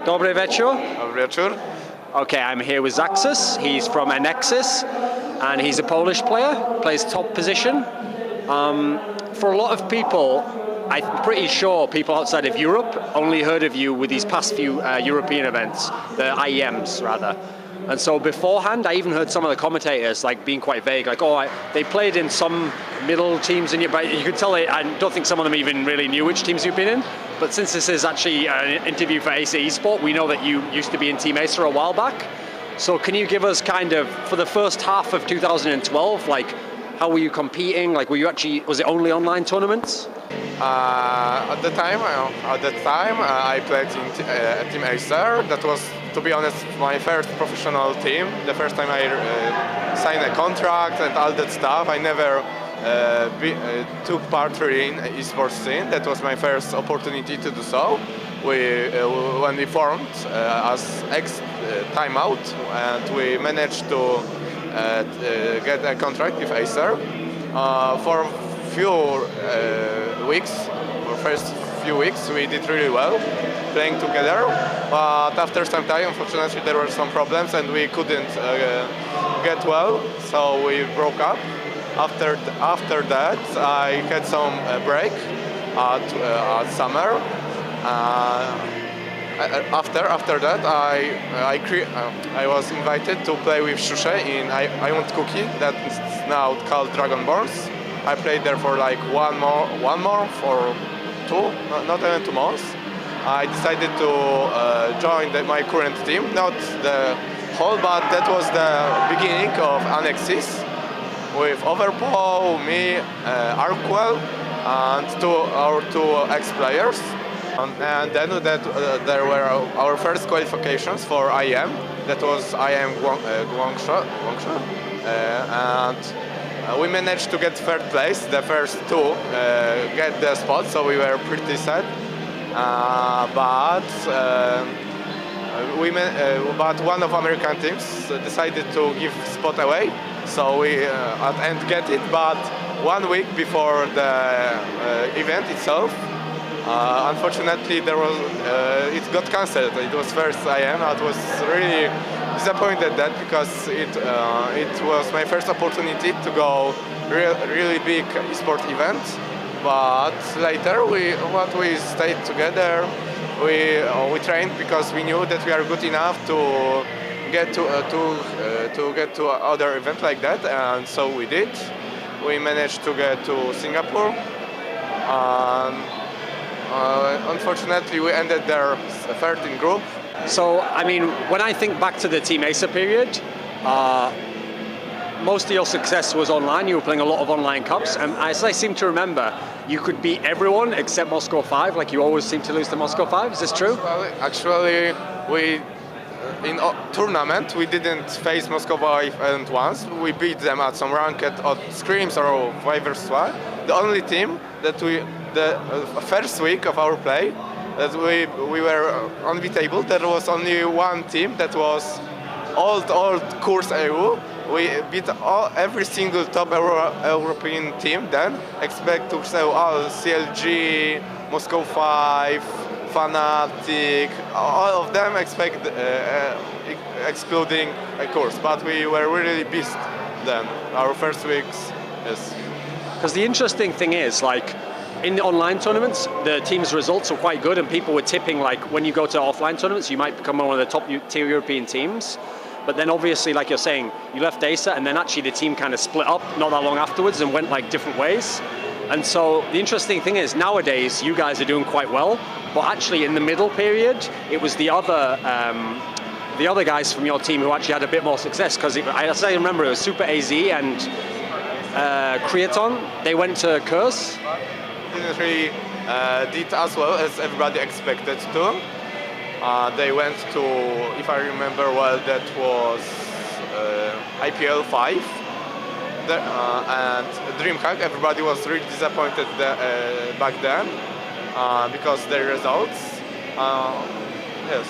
Dobry wieczór. Dobry wieczór. Okay, I'm here with Xaxus. He's from Anexis, and he's a Polish player, plays top position. For a lot of people, I'm pretty sure people outside of Europe only heard of you with these past few European events, the IEMs rather. And so beforehand, I even heard some of the commentators like being quite vague, like, oh, they played in some middle teams, but you could tell I don't think some of them even really knew which teams you've been in. But since this is actually an interview for Acer eSport, we know that you used to be in Team Acer a while back. So can you give us kind of, for the first half of 2012, like, how were you competing? Like, was it only online tournaments? At the time, I played in Team Acer. That was, to be honest, my first professional team. The first time I signed a contract and all that stuff. I never took part really in eSports scene. That was my first opportunity to do so. When we formed as ex-timeout, and we managed to get a contract with Acer for few weeks. For first few weeks, we did really well playing together. But after some time, unfortunately, there were some problems, and we couldn't get well. So we broke up. After that, I had some break at summer. After that, I was invited to play with Shushe in IEM Cookie, that's now called Dragonborns. I played there for like one month or two, not even 2 months. I decided to join my current team, not the whole, but that was the beginning of Anexis, with Overpaw, me, Arkwell, and our two ex-players. And then there were our first qualifications for IEM. That was IEM Guangzhou, and we managed to get third place. The first two get the spot, so we were pretty sad. But one of American teams decided to give spot away, so we at end get it. But 1 week before the event itself, unfortunately, it got cancelled. It was first IEM. I was really disappointed that because it was my first opportunity to go really big esport event. But later we stayed together. We trained because we knew that we are good enough to get to other event like that, and so we did. We managed to get to Singapore. Unfortunately, we ended there third in group. So, I mean, when I think back to the Team Acer period, most of your success was online. You were playing a lot of online cups, and as I seem to remember, you could beat everyone except Moscow 5. Like, you always seem to lose to Moscow 5. Is this true? Actually, in tournament we didn't face Moscow 5 once. We beat them at some ranked scrims or 5v1. The only team that the first week of our play, that we were unbeatable. There was only one team that was old course EU. We beat every single top European team then, expect to say all CLG, Moscow 5, Fnatic, all of them excluding a course. But we were really beast then, our first weeks, yes. Because the interesting thing is, like, in the online tournaments, the team's results were quite good, and people were tipping, like, when you go to offline tournaments, you might become one of the top tier European teams. But then obviously, like you're saying, you left Acer, and then actually the team kind of split up not that long afterwards and went like different ways. And so the interesting thing is, nowadays, you guys are doing quite well, but actually in the middle period, it was the other guys from your team who actually had a bit more success, because as I remember, it was Super AZ and Creaton. They went to Curse. Didn't really did as well as everybody expected to. They went to, if I remember well, that was IPL 5. And DreamHack, everybody was really disappointed back then because their results. Yes.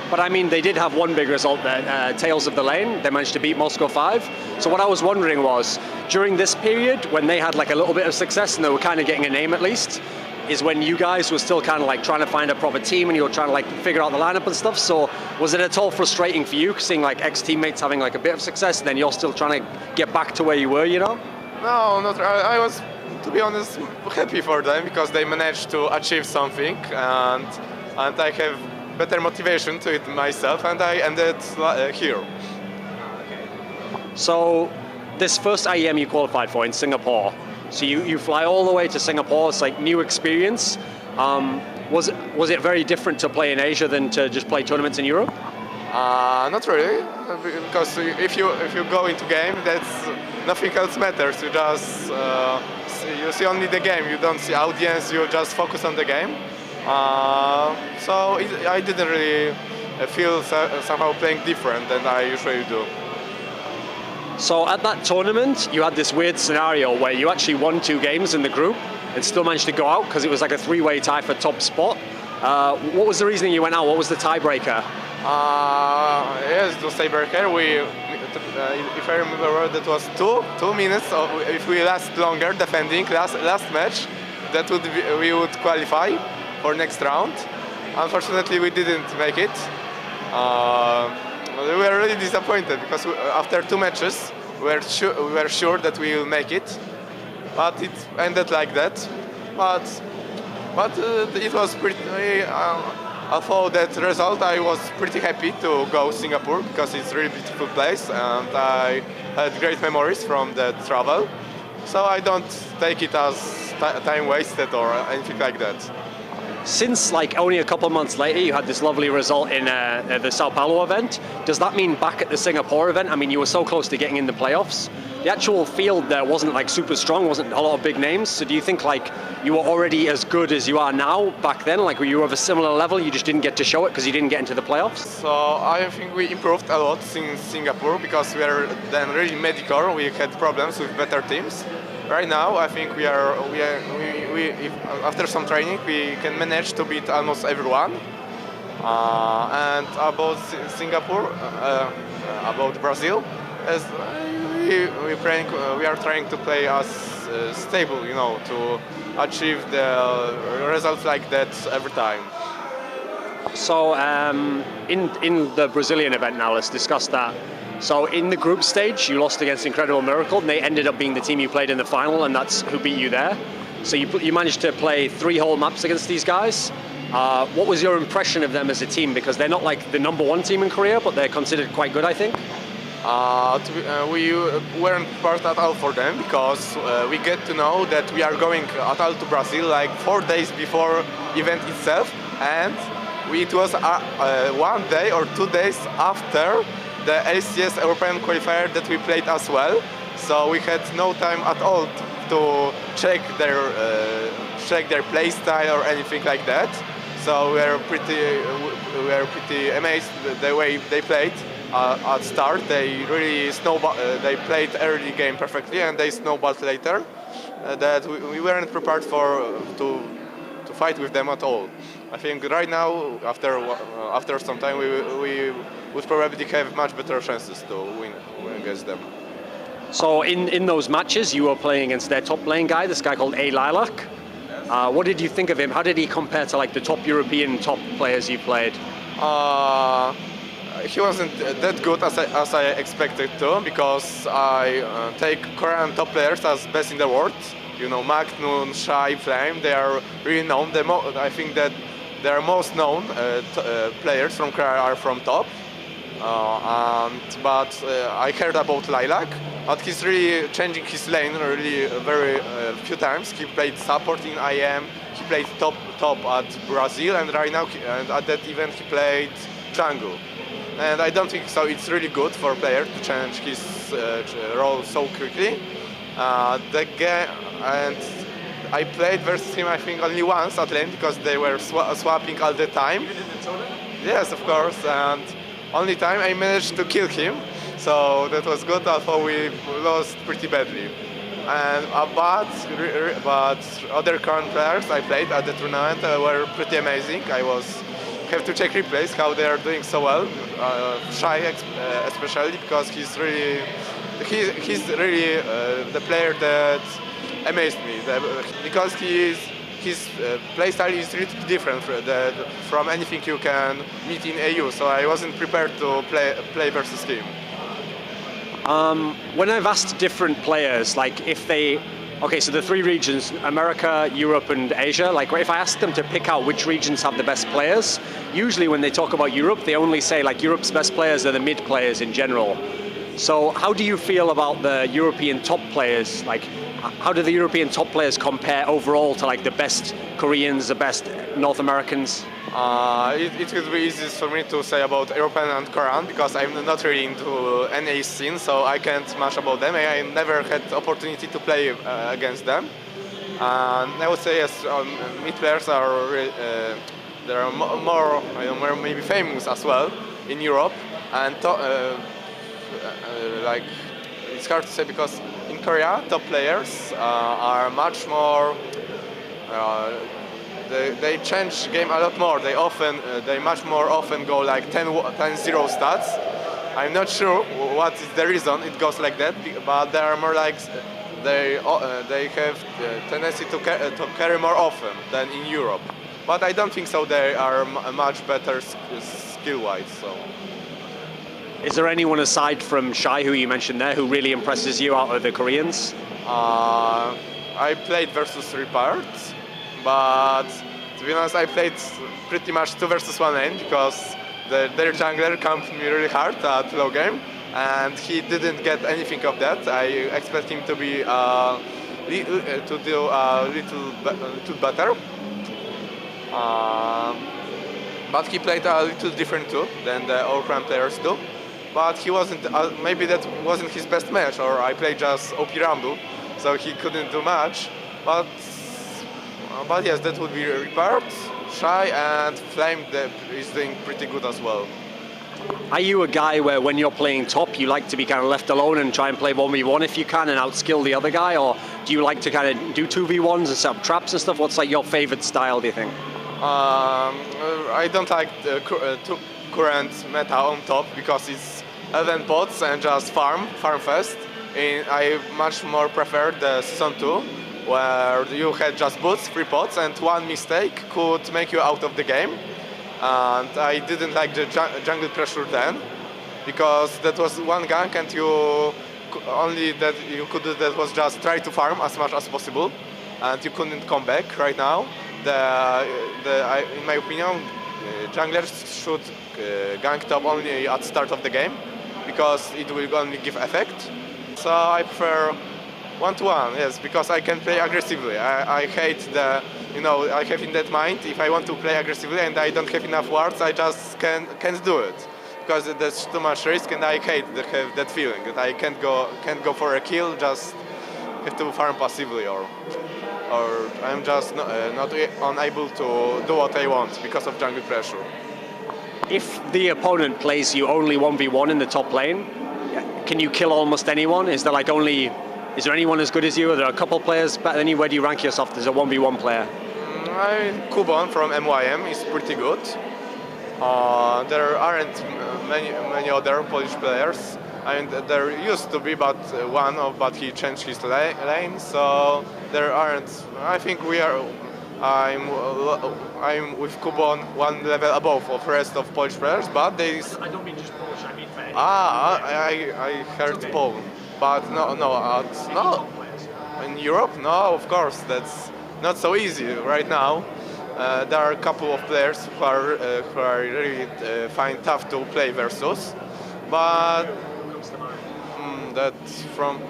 But I mean, they did have one big result there, Tales of the Lane. They managed to beat Moscow 5. So what I was wondering was, during this period, when they had like a little bit of success and they were kind of getting a name at least, is when you guys were still kind of like trying to find a proper team and you were trying to like figure out the lineup and stuff. So was it at all frustrating for you seeing like ex-teammates having like a bit of success and then you're still trying to get back to where you were, you know? No, not. I was, to be honest, happy for them because they managed to achieve something, and I have better motivation to it myself, and I ended here. So this first IEM you qualified for in Singapore, so you fly all the way to Singapore. It's like new experience. Was it very different to play in Asia than to just play tournaments in Europe? Not really, because if you go into game, that's nothing else matters. You just you see only the game. You don't see audience. You just focus on the game. So I didn't really feel somehow playing different than I usually do. So at that tournament, you had this weird scenario where you actually won 2 games in the group and still managed to go out because it was like a 3-way tie for top spot. What was the reasoning you went out? What was the tiebreaker? Yes, the tiebreaker. If I remember well, that was 2 minutes. If we last longer defending last match, that we would qualify for next round. Unfortunately, we didn't make it. We were really disappointed because after 2 matches, we were sure that we will make it, but it ended like that. But it was pretty. Although that result, I was pretty happy to go to Singapore because it's a really beautiful place and I had great memories from that travel. So I don't take it as time wasted or anything like that. Since like only a couple of months later, you had this lovely result in the Sao Paulo event. Does that mean back at the Singapore event? I mean, you were so close to getting in the playoffs. The actual field there wasn't like super strong, wasn't a lot of big names. So do you think like you were already as good as you are now back then? Like were you of a similar level? You just didn't get to show it because you didn't get into the playoffs? So I think we improved a lot since Singapore because we were then really mediocre. We had problems with better teams. Right now, I think after some training, we can manage to beat almost everyone. And about Singapore, about Brazil, as we are trying to play as stable, you know, to achieve the results like that every time. So in the Brazilian event now, let's discuss that. So in the group stage, you lost against Incredible Miracle, and they ended up being the team you played in the final, and that's who beat you there. So you managed to play 3 whole maps against these guys. What was your impression of them as a team? Because they're not like the #1 team in Korea, but they're considered quite good, I think. We weren't prepared at all for them because we get to know that we are going at all to Brazil like 4 days before event itself, and it was 1 day or 2 days after the LCS European qualifier that we played as well. So we had no time at all to check their play style or anything like that. So we were pretty amazed the way they played. At start, they really they played early game perfectly, and they snowballed later. That we weren't prepared to fight with them at all. I think right now, after some time, we would probably have much better chances to win against them. So in those matches, you were playing against their top lane guy, this guy called LiLac. What did you think of him? How did he compare to like the top European top players you played? He wasn't that good as I expected to, because I take Korean top players as best in the world. You know, Maczk, Shy, Flame, they are really known. I think that their most known players from Korea are from top. But I heard about LiLac, but he's really changing his lane really very few times. He played support in IEM, he played top at Brazil, and right now at that event he played jungle. And I don't think so. It's really good for a player to change his role so quickly. And I played versus him, I think, only once at lane because they were swapping all the time. You did in the tournament? Yes, of course. And only time I managed to kill him, so that was good. Although we lost pretty badly. And but other current players I played at the tournament were pretty amazing. Have to check replays how they are doing so well. Shy especially, because he's really the player that amazed me, because he his playstyle is really different from anything you can meet in AU. So I wasn't prepared to play versus him. When I've asked different players, like if they, okay, so the three regions, America, Europe, and Asia, like if I ask them to pick out which regions have the best players, usually when they talk about Europe, they only say like Europe's best players are the mid players in general. So how do you feel about the European top players? Like, how do the European top players compare overall to like the best Koreans, the best North Americans? It would be easy for me to say about European and Korean because I'm not really into NA scene, so I can't much about them. I never had opportunity to play against them. And I would say yes, mid players are they are more maybe famous as well in Europe, and like it's hard to say because in Korea top players are much more. They change game a lot more. They much more often go like 10-0 stats. I'm not sure what is the reason it goes like that, but they are more like they have tendency to carry more often than in Europe. But I don't think so. They are much better skill-wise. So. Is there anyone aside from Shai, who you mentioned there, who really impresses you out of the Koreans? I played versus Ripard, but to be honest, I played pretty much 2 versus 1 lane because their jungler camped me really hard at low game, and he didn't get anything of that. I expect him to be to do a little better, but he played a little different too than the Korean players do. But he wasn't. Maybe that wasn't his best match, or I played just OP Rumble, so he couldn't do much. But yes, that would be Ripard, Shai, and Flame that is doing pretty good as well. Are you a guy where when you're playing top, you like to be kind of left alone and try and play 1v1 if you can and outskill the other guy, or do you like to kind of do 2v1s and set up traps and stuff? What's like your favorite style, do you think? I don't like the current meta on top because it's event pots and just farm fast. I much more prefer the season 2, where you had just boots, 3 pots, and one mistake could make you out of the game. And I didn't like the jungle pressure then, because that was one gank, and only that you could do that was just try to farm as much as possible, and you couldn't come back. Right now, in my opinion, junglers should gank top only at start of the game, because it will only give effect. So I prefer 1-to-1, yes, because I can play aggressively. I hate I have in that mind, if I want to play aggressively and I don't have enough wards, I just can't do it. Because there's too much risk, and I hate that feeling, that I can't go for a kill, just have to farm passively, or I'm just not unable to do what I want because of jungle pressure. If the opponent plays you only 1v1 in the top lane, can you kill almost anyone? Is there anyone as good as you? Are there a couple players better than you? Where do you rank yourself as a 1v1 player? Kubon from MYM is pretty good. There aren't many other Polish players. There used to be but but he changed his lane, so there aren't. I think I'm with Kubon one level above of rest of Polish players, but they. I don't mean just Polish, I mean fair. I heard okay. Poland, but no. In Europe, no, of course, that's not so easy right now. There are a couple of players who are really find tough to play versus, but that's from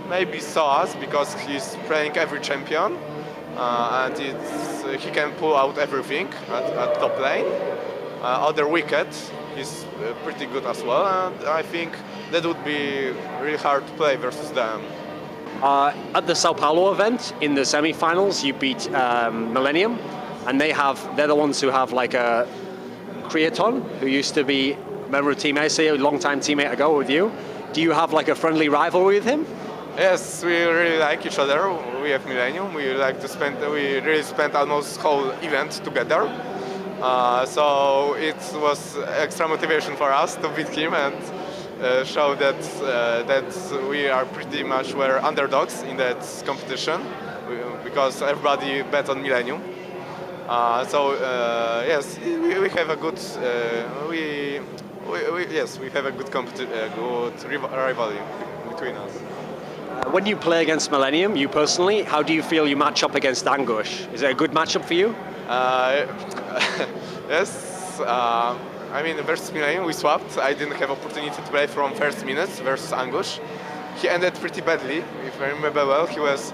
maybe Soas, because he's playing every champion, and he can pull out everything at top lane. Other Wicked, he's pretty good as well, and I think that would be really hard to play versus them. At the Sao Paulo event, in the semi-finals, you beat Millenium, and they're the ones who have like a Creaton, who used to be a member of Team Acer, a long-time teammate ago with you. Do you have like a friendly rivalry with him? Yes, we really like each other. We have Millenium. We really spent almost whole event together. So it was extra motivation for us to beat him and show that we are pretty much underdogs in that competition. because everybody bet on Millenium. Yes, we have a good we have a good rivalry between us. When you play against Millenium, you personally, how do you feel you match up against Angush? Is it a good matchup for you? Yes. I mean, versus Millenium, we swapped. I didn't have opportunity to play from first minutes versus Angush. He ended pretty badly, if I remember well. He was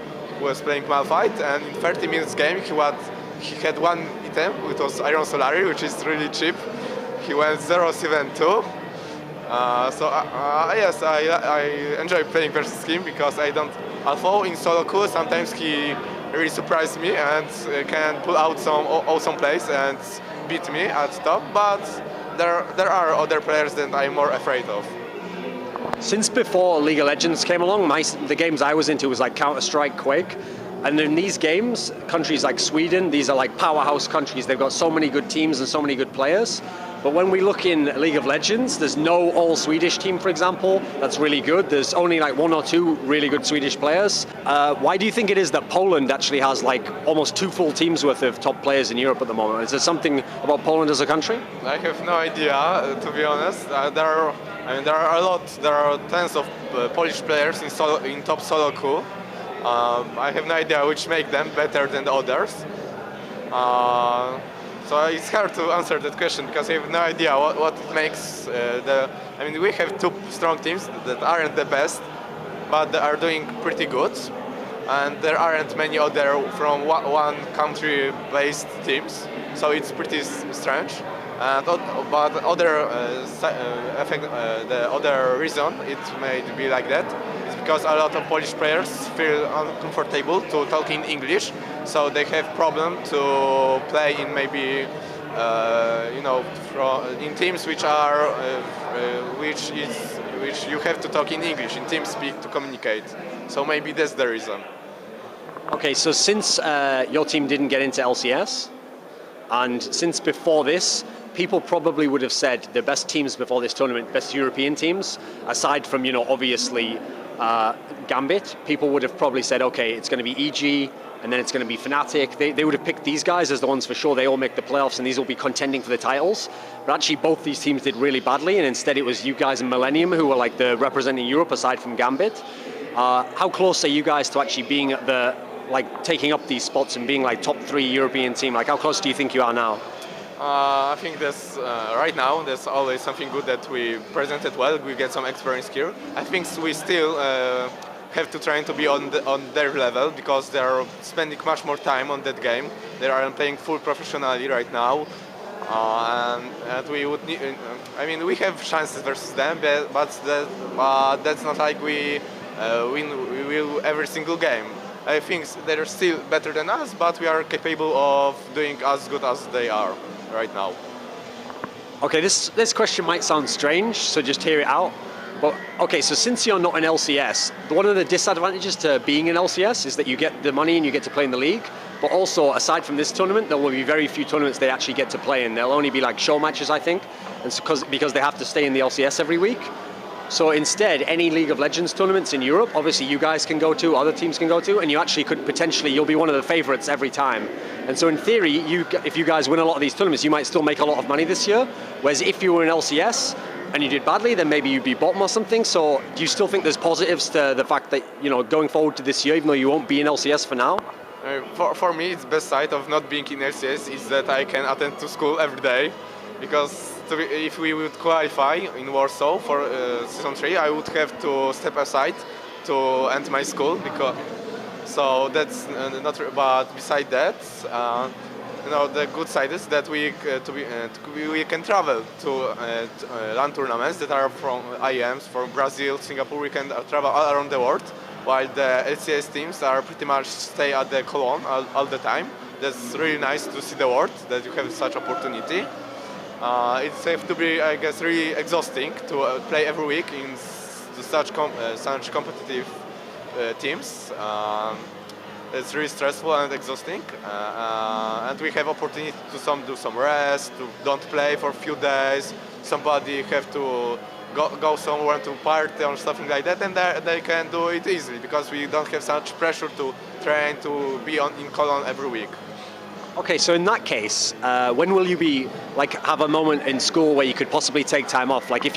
playing Malphite, and in 30 minutes game, he had one item, which was Iron Solari, which is really cheap. He went 0-7-2. Yes, I enjoy playing versus him because I don't. Although in solo queue, sometimes he really surprised me and can pull out some awesome plays and beat me at top. But there are other players that I'm more afraid of. Since before League of Legends came along, the games I was into was like Counter-Strike, Quake. And in these games, countries like Sweden, these are like powerhouse countries. They've got so many good teams and so many good players. But when we look in League of Legends, there's no all-Swedish team, for example, that's really good. There's only like one or two really good Swedish players. Why do you think it is that Poland actually has like almost 2 full teams worth of top players in Europe at the moment? Is there something about Poland as a country? I have no idea, to be honest. There are tens of Polish players in top solo queue. I have no idea which make them better than the others. So it's hard to answer that question because I have no idea what makes I mean, we have 2 strong teams that aren't the best, but they are doing pretty good. And there aren't many other from one country-based teams, so it's pretty strange. But the other reason it may be like that is because a lot of Polish players feel uncomfortable to talk in English, so they have problem to play in maybe in teams which you have to talk in English, in TeamSpeak to communicate. So maybe that's the reason. Okay, so since your team didn't get into LCS, and since before this, people probably would have said the best teams before this tournament, best European teams, aside from, obviously Gambit, people would have probably said, okay, it's going to be EG, and then it's going to be Fnatic. They would have picked these guys as the ones for sure. They all make the playoffs, and these will be contending for the titles. But actually, both these teams did really badly, and instead it was you guys and Millenium who were like the representing Europe aside from Gambit. How close are you guys to actually being at the, like, taking up these spots and being like top 3 European team? Like, how close do you think you are now? I think that's right now there's always something good that we presented well. We get some experience here. I think we still have to try to be on their level because they are spending much more time on that game. They are playing full professionally right now, and we would need. I mean, we have chances versus them, but that's not like we will every single game. I think they're still better than us, but we are capable of doing as good as they are right now. Okay, this question might sound strange, so just hear it out. But okay, so since you're not in LCS, one of the disadvantages to being in LCS is that you get the money and you get to play in the league. But also, aside from this tournament, there will be very few tournaments they actually get to play in. There'll only be like show matches, I think, and because they have to stay in the LCS every week. So instead, any League of Legends tournaments in Europe, obviously you guys can go to, other teams can go to, and you actually could potentially, you'll be one of the favorites every time. And so in theory, if you guys win a lot of these tournaments, you might still make a lot of money this year. Whereas if you were in LCS and you did badly, then maybe you'd be bottom or something. So do you still think there's positives to the fact that, going forward to this year, even though you won't be in LCS for now? For me, it's best side of not being in LCS is that I can attend to school every day, because if we would qualify in Warsaw for season 3, I would have to step aside to end my school. So that's not. But beside that, the good side is that we can travel to LAN tournaments that are from IEMs, from Brazil, Singapore. We can travel all around the world, while the LCS teams are pretty much stay at the Cologne all the time. That's really nice to see the world that you have such opportunity. It's safe to be, I guess, really exhausting to play every week in such competitive teams. It's really stressful and exhausting, and we have opportunity to do some rest, to don't play for a few days. Somebody have to go somewhere to party or something like that, and they can do it easily because we don't have such pressure to train to be in Cologne every week. Okay, so in that case, when will you be have a moment in school where you could possibly take time off? Like if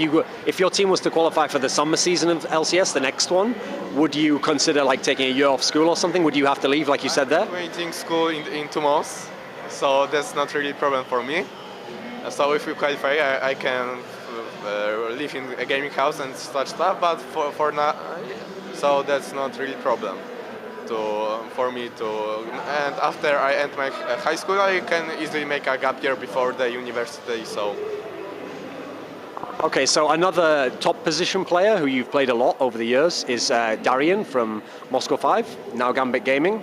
your team was to qualify for the summer season of LCS, the next one, would you consider taking a year off school or something? Would you have to leave, like you said there? I'm waiting school in 2 months, so that's not really a problem for me. So if we qualify, I can live in a gaming house and such stuff. But for now, so that's not really a problem. For me to, and after I end my high school, I can easily make a gap year before the university. So. Okay, so another top position player who you've played a lot over the years is Darien from Moscow 5, now Gambit Gaming.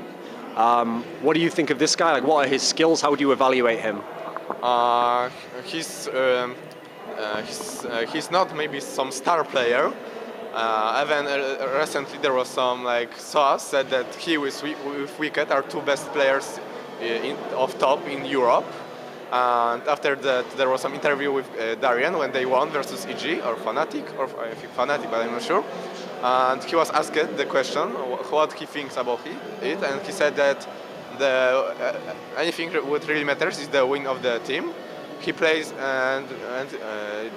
What do you think of this guy? What are his skills? How would you evaluate him? He's not maybe some star player. Even recently there was some source said that he with Wicked are 2 best players of top in Europe. And after that there was some interview with Darien when they won versus EG or Fnatic, or I think Fnatic, but I'm not sure. And he was asked the question what he thinks about it, and he said that anything what really matters is the win of the team. He plays and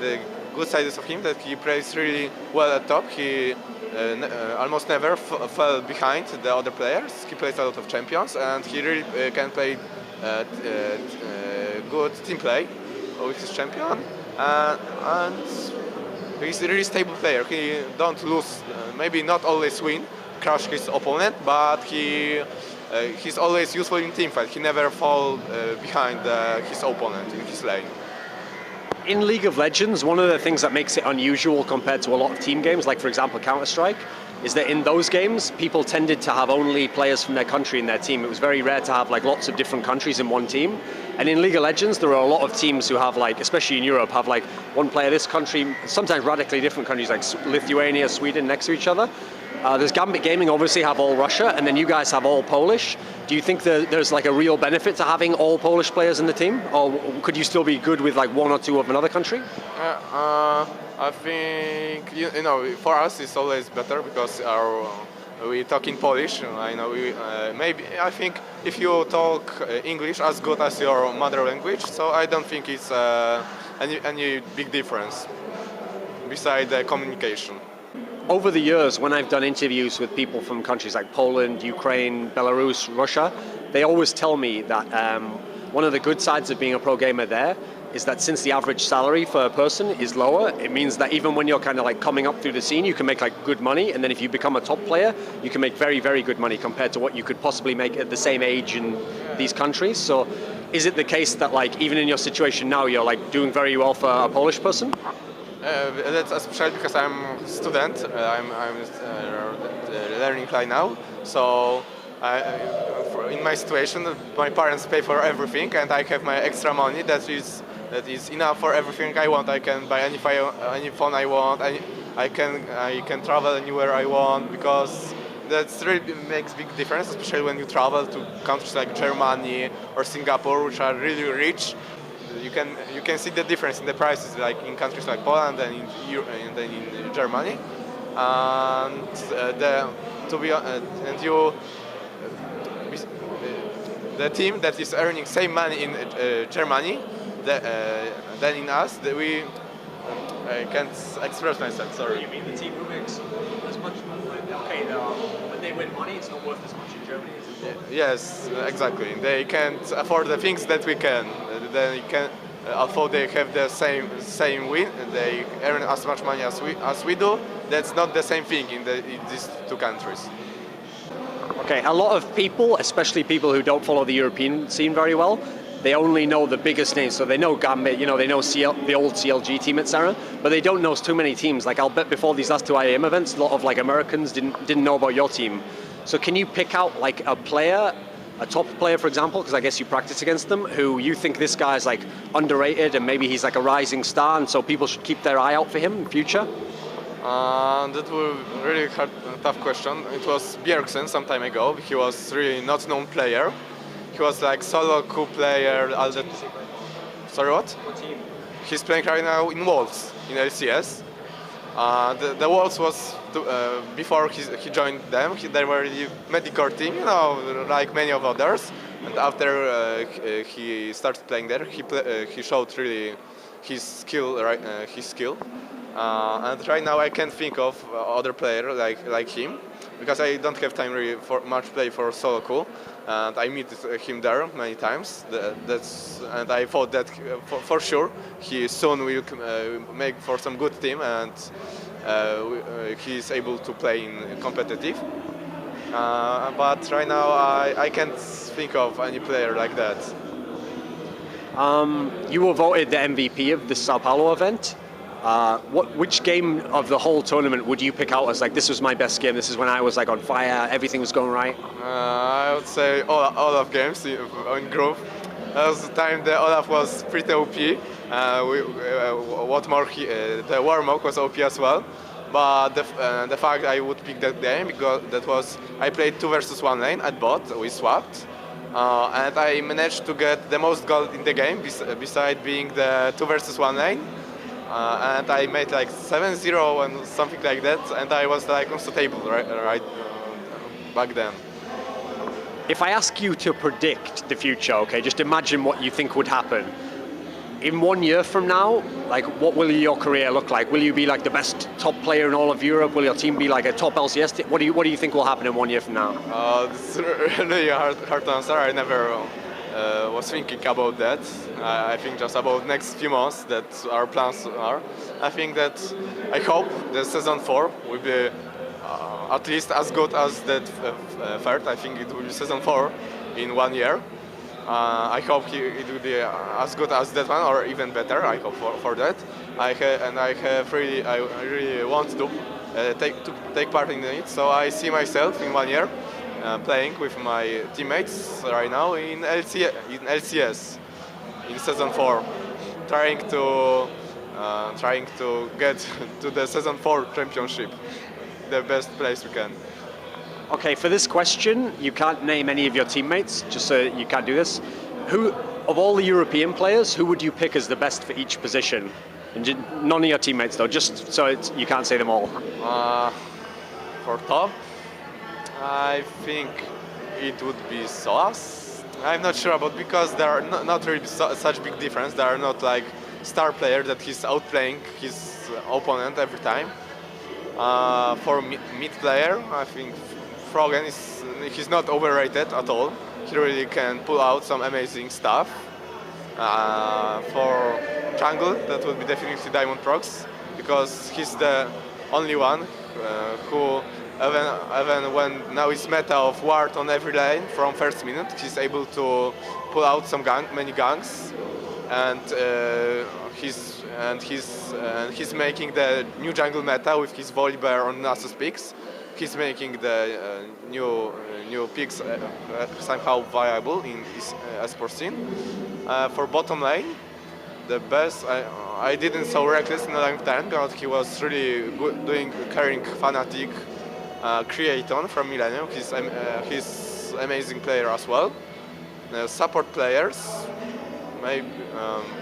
the good side of him that he plays really well at top. He almost never fell behind the other players. He plays a lot of champions and he really can play good team play with his champion. And he's a really stable player. He don't lose, maybe not always win, crush his opponent, but he's always useful in teamfight. He never falls behind his opponent in his lane. In League of Legends, one of the things that makes it unusual compared to a lot of team games, like for example Counter-Strike, is that in those games, people tended to have only players from their country in their team. It was very rare to have lots of different countries in one team. And in League of Legends, there are a lot of teams who have especially in Europe, have one player this country, sometimes radically different countries like Lithuania, Sweden next to each other. There's Gambit Gaming, obviously have all Russia, and then you guys have all Polish. Do you think there's a real benefit to having all Polish players in the team? Or could you still be good with 1 or 2 of another country? I think, for us it's always better because we talk in Polish. I think if you talk English as good as your mother language, so I don't think it's any big difference beside the communication. Over the years, when I've done interviews with people from countries like Poland, Ukraine, Belarus, Russia, they always tell me that one of the good sides of being a pro gamer there is that since the average salary for a person is lower, it means that even when you're kind of coming up through the scene, you can make good money, and then if you become a top player, you can make very, very good money compared to what you could possibly make at the same age in these countries. So is it the case that even in your situation now, you're doing very well for a Polish person? That's especially because I'm a student. I'm learning right now. So in my situation, my parents pay for everything, and I have my extra money that is enough for everything I want. I can buy any phone I want. I can travel anywhere I want because that really makes big difference, especially when you travel to countries like Germany or Singapore, which are really rich. You can see the difference in the prices, in countries like Poland and in Germany, and the team that is earning same money in Germany than in us, I can't express myself. Sorry. You mean the team who makes as much money? Okay, when they win money, it's not worth as much in Germany. Yes, exactly. They can't afford the things that we can. Although they have the same win, they earn as much money as we do. That's not the same thing in these 2 countries. Okay, a lot of people, especially people who don't follow the European scene very well, they only know the biggest names. So they know Gambit, they know the old CLG team, etc. But they don't know too many teams. I'll bet before these last 2 IEM events, a lot of Americans didn't know about your team. So can you pick out a player, a top player, for example, because I guess you practice against them, who you think this guy's underrated and maybe he's a rising star, and so people should keep their eye out for him in future? That was really tough question. It was Bjergsen some time ago. He was really not known player. He was solo queue player. Sorry, what? What team? He's playing right now in Wolves in LCS. The Wolves was before he joined them. They were the medicore team, you know, like many of others. And after he started playing there, he showed really his skill, right? His skill. And right now I can't think of other player like him, because I don't have time really for much play for solo queue. And I meet him there many times. And I thought that for sure he soon will make for some good team, and he is able to play in competitive. But right now I can't think of any player like that. You were voted the MVP of the Sao Paulo event. Which game of the whole tournament would you pick out as like, this was my best game, this is when I was like on fire, everything was going right? I would say all of games in group. That was the time that Olaf was pretty OP. What more, the Warmok was OP as well. But the fact I would pick that game, because that was, I played 2 versus 1 lane at bot, we swapped. And I managed to get the most gold in the game, beside being the 2 versus 1 lane. And I made like 7-0 and something like that, and I was like unstoppable right back then. If I ask you to predict the future, okay, just imagine what you think would happen. In 1 year from now, like, what will your career look like? Will you be like the best top player in all of Europe? Will your team be like a top LCS team? What do you think will happen in 1 year from now? This is really hard to answer. I never was thinking about that. I think just about next few months that our plans are. I think that I hope the season 4 will be at least as good as that third. I think it will be season 4 in 1 year. I hope it will be as good as that one, or even better. I hope for that. I really want to take part in it. So I see myself in 1 year playing with my teammates right now in LCS in season 4, trying to get to the season 4 championship, the best place we can. Okay, for this question, you can't name any of your teammates, just so you can't do this. Who, of all the European players, who would you pick as the best for each position? And none of your teammates though, just so you can't say them all. For top, I think it would be SOAS. I'm not sure about, because there are not really such big difference. There are not like star player that he's outplaying his opponent every time. For mid player, I think Frogen he's not overrated at all. He really can pull out some amazing stuff. For jungle, that would be definitely Diamond Prox, because he's the only one who, even when now it's meta of ward on every lane from first minute, he's able to pull out many ganks, and he's making the new jungle meta with his Volibear on Nasus picks. He's making the new picks somehow viable in his eSports scene. For bottom lane, the best, I didn't saw Reckless in a long time, because he was really good carrying Fnatic Creaton from Millenium. He's amazing player as well. Support players, maybe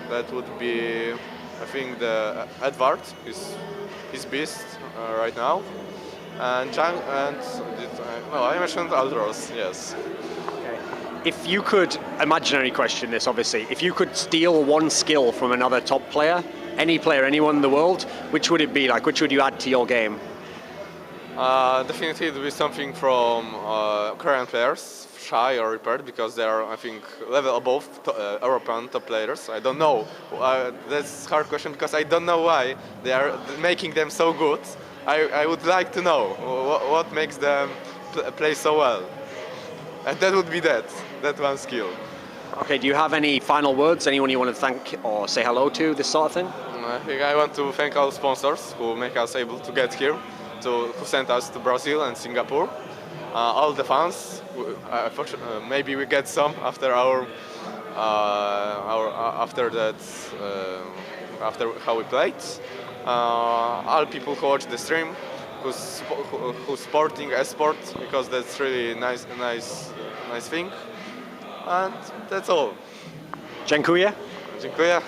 that would be, I think, the Edward is beast right now. And I mentioned Aldros, yes. Okay. If you could, imaginary question this obviously, if you could steal one skill from another top player, anyone in the world, which would it be? Like, which would you add to your game? Definitely it would be something from Korean players, Shy or Ripper, because they are, I think, level above European top players. I don't know. That's a hard question, because I don't know why they are making them so good. I would like to know what makes them play so well. And that would be that one skill. Okay, do you have any final words? Anyone you want to thank or say hello to, this sort of thing? I think I want to thank all sponsors who make us able to get here, who sent us to Brazil and Singapore. All the fans, maybe we get some after after how we played. All people who watch the stream, who's supporting eSports, because that's really nice thing. And that's all. Dziękuję. Dziękuję.